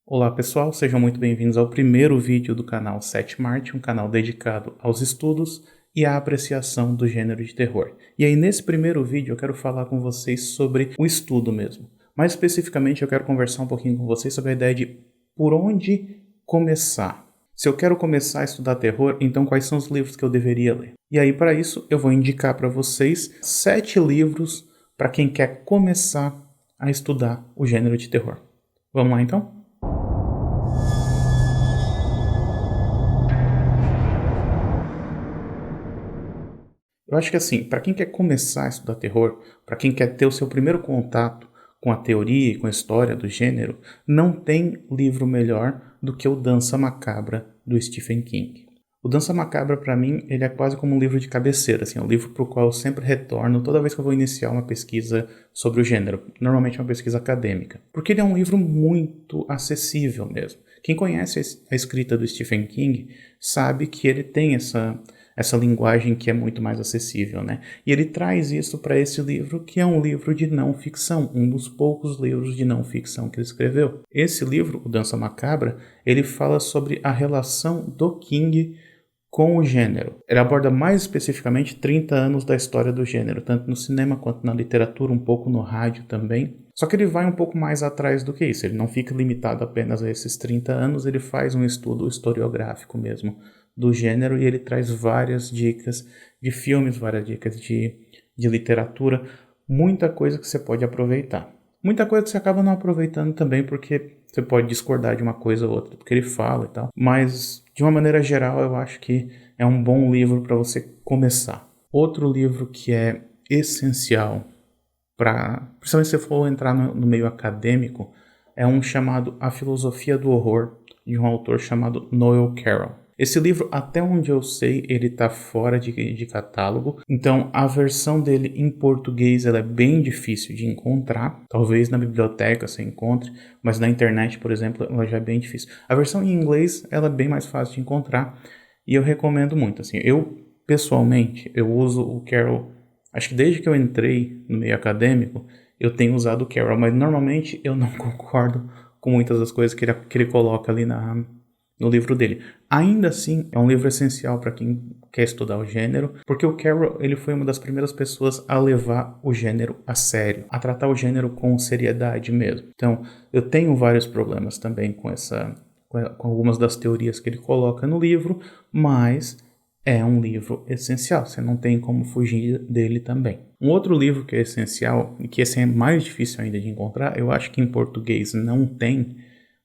Olá pessoal, sejam muito bem-vindos ao primeiro vídeo do canal 7 Marte, um canal dedicado aos estudos e à apreciação do gênero de terror. E aí nesse primeiro vídeo eu quero falar com vocês sobre o estudo mesmo. Mais especificamente eu quero conversar um pouquinho com vocês sobre a ideia de por onde começar. Se eu quero começar a estudar terror, então quais são os livros que eu deveria ler? E aí para isso eu vou indicar para vocês 7 livros para quem quer começar a estudar o gênero de terror. Vamos lá então? Eu acho que assim, para quem quer começar a estudar terror, para quem quer ter o seu primeiro contato com a teoria e com a história do gênero, não tem livro melhor do que o Dança Macabra do Stephen King. O Dança Macabra, para mim, ele é quase como um livro de cabeceira, assim, é um livro para o qual eu sempre retorno toda vez que eu vou iniciar uma pesquisa sobre o gênero, normalmente uma pesquisa acadêmica, porque ele é um livro muito acessível mesmo. Quem conhece a escrita do Stephen King sabe que ele tem essa linguagem que é muito mais acessível, né? E ele traz isso para esse livro, que é um livro de não ficção, um dos poucos livros de não ficção que ele escreveu. Esse livro, O Dança Macabra, ele fala sobre a relação do King com o gênero. Ele aborda mais especificamente 30 anos da história do gênero, tanto no cinema quanto na literatura, um pouco no rádio também. Só que ele vai um pouco mais atrás do que isso, ele não fica limitado apenas a esses 30 anos, ele faz um estudo historiográfico mesmo do gênero e ele traz várias dicas de filmes, várias dicas de literatura, muita coisa que você pode aproveitar. Muita coisa que você acaba não aproveitando também porque você pode discordar de uma coisa ou outra, porque ele fala e tal. Mas, de uma maneira geral, eu acho que é um bom livro para você começar. Outro livro que é essencial principalmente se você for entrar no meio acadêmico, é um chamado A Filosofia do Horror, de um autor chamado Noel Carroll. Esse livro, até onde eu sei, ele está fora de catálogo, então a versão dele em português ela é bem difícil de encontrar, talvez na biblioteca você encontre, mas na internet, por exemplo, ela já é bem difícil. A versão em inglês ela é bem mais fácil de encontrar e eu recomendo muito. Assim, eu, pessoalmente, eu uso o Carroll. Acho que desde que eu entrei no meio acadêmico, eu tenho usado o Carroll, mas normalmente eu não concordo com muitas das coisas que ele coloca ali no livro dele. Ainda assim, é um livro essencial para quem quer estudar o gênero, porque o Carroll ele foi uma das primeiras pessoas a levar o gênero a sério, a tratar o gênero com seriedade mesmo. Então, eu tenho vários problemas também com algumas das teorias que ele coloca no livro, mas é um livro essencial, você não tem como fugir dele também. Um outro livro que é essencial, e que esse é mais difícil ainda de encontrar, eu acho que em português não tem,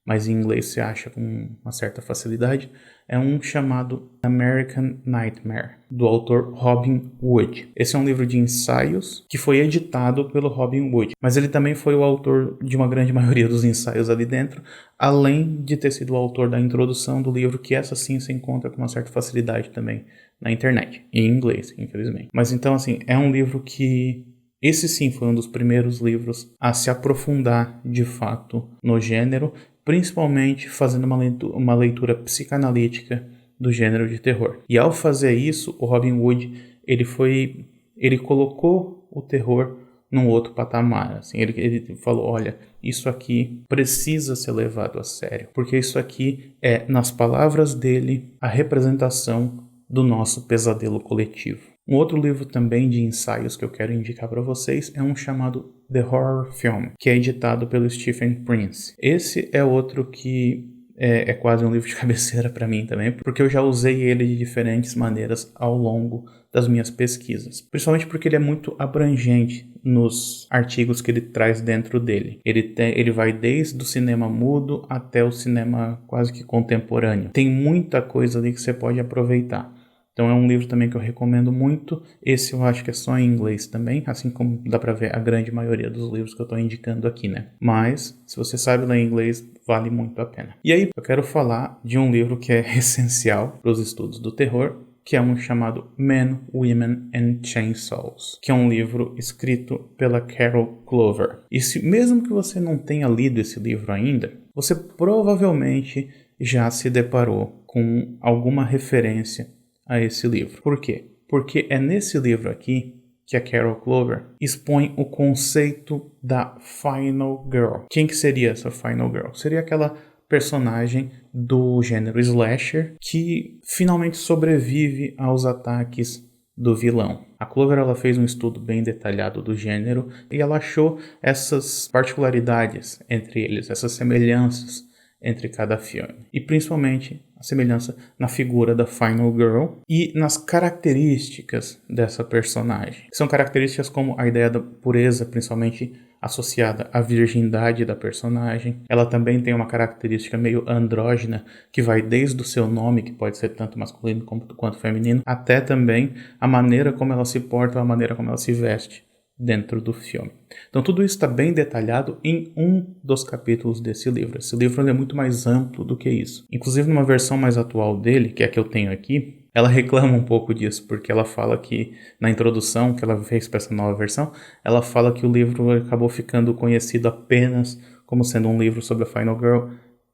mas em inglês você acha com uma certa facilidade, é um chamado American Nightmare, do autor Robin Wood. Esse é um livro de ensaios que foi editado pelo Robin Wood, mas ele também foi o autor de uma grande maioria dos ensaios ali dentro, além de ter sido o autor da introdução do livro, que essa sim se encontra com uma certa facilidade também na internet, em inglês, infelizmente. Mas então, assim, é um livro que esse sim foi um dos primeiros livros a se aprofundar de fato no gênero, principalmente fazendo uma leitura psicanalítica do gênero de terror. E ao fazer isso, o Robin Wood ele colocou o terror num outro patamar. Assim, ele falou, olha, isso aqui precisa ser levado a sério, porque isso aqui é, nas palavras dele, a representação do nosso pesadelo coletivo. Um outro livro também de ensaios que eu quero indicar para vocês é um chamado The Horror Film, que é editado pelo Stephen Prince. Esse é outro que é quase um livro de cabeceira para mim também, porque eu já usei ele de diferentes maneiras ao longo das minhas pesquisas. Principalmente porque ele é muito abrangente nos artigos que ele traz dentro dele. Ele vai desde o cinema mudo até o cinema quase que contemporâneo. Tem muita coisa ali que você pode aproveitar. Então é um livro também que eu recomendo muito. Esse eu acho que é só em inglês também, assim como dá pra ver a grande maioria dos livros que eu tô indicando aqui, né? Mas, se você sabe ler inglês, vale muito a pena. E aí, eu quero falar de um livro que é essencial para os estudos do terror, que é um chamado Men, Women and Chainsaws, que é um livro escrito pela Carol Clover. E mesmo que você não tenha lido esse livro ainda, você provavelmente já se deparou com alguma referência a esse livro. Por quê? Porque é nesse livro aqui que a Carol Clover expõe o conceito da Final Girl. Quem que seria essa Final Girl? Seria aquela personagem do gênero slasher que finalmente sobrevive aos ataques do vilão. A Clover ela fez um estudo bem detalhado do gênero e ela achou essas particularidades entre eles, essas semelhanças entre cada filme. E principalmente a semelhança na figura da Final Girl e nas características dessa personagem. São características como a ideia da pureza, principalmente associada à virgindade da personagem. Ela também tem uma característica meio andrógena, que vai desde o seu nome, que pode ser tanto masculino quanto feminino, até também a maneira como ela se porta, a maneira como ela se veste dentro do filme. Então tudo isso está bem detalhado em um dos capítulos desse livro. Esse livro é muito mais amplo do que isso. Inclusive numa versão mais atual dele, que é a que eu tenho aqui, ela reclama um pouco disso, porque ela fala que, na introdução que ela fez para essa nova versão, ela fala que o livro acabou ficando conhecido apenas como sendo um livro sobre a Final Girl,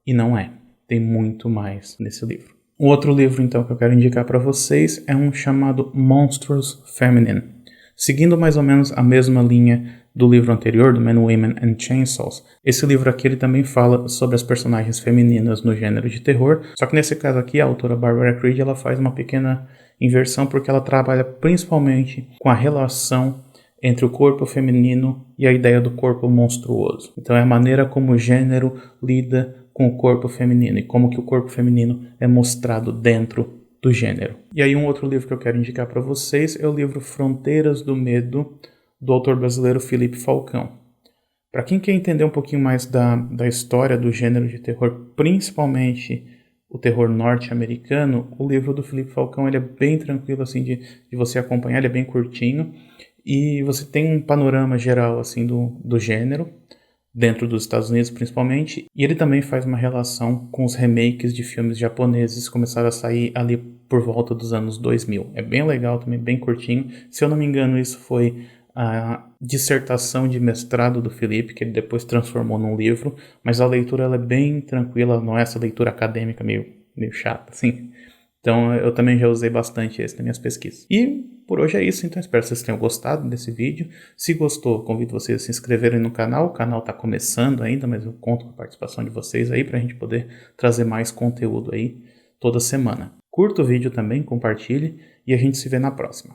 e não é. Tem muito mais nesse livro. O outro livro, então, que eu quero indicar para vocês é um chamado Monstrous Feminine. Seguindo mais ou menos a mesma linha do livro anterior, do Men, Women and Chainsaws, esse livro aqui ele também fala sobre as personagens femininas no gênero de terror, só que nesse caso aqui a autora Barbara Creed ela faz uma pequena inversão porque ela trabalha principalmente com a relação entre o corpo feminino e a ideia do corpo monstruoso. Então é a maneira como o gênero lida com o corpo feminino e como que o corpo feminino é mostrado dentro do gênero. E aí um outro livro que eu quero indicar para vocês é o livro Fronteiras do Medo, do autor brasileiro Felipe Falcão. Para quem quer entender um pouquinho mais da história do gênero de terror, principalmente o terror norte-americano, o livro do Felipe Falcão ele é bem tranquilo assim, de você acompanhar, ele é bem curtinho, e você tem um panorama geral assim, do gênero, dentro dos Estados Unidos principalmente, e ele também faz uma relação com os remakes de filmes japoneses que começaram a sair ali por volta dos anos 2000. É bem legal também, bem curtinho. Se eu não me engano, isso foi a dissertação de mestrado do Felipe, que ele depois transformou num livro, mas a leitura ela é bem tranquila, não é essa leitura acadêmica meio chata, assim. Então eu também já usei bastante esse nas minhas pesquisas. E por hoje é isso, então espero que vocês tenham gostado desse vídeo. Se gostou, convido vocês a se inscreverem no canal. O canal está começando ainda, mas eu conto com a participação de vocês aí para a gente poder trazer mais conteúdo aí toda semana. Curta o vídeo também, compartilhe e a gente se vê na próxima.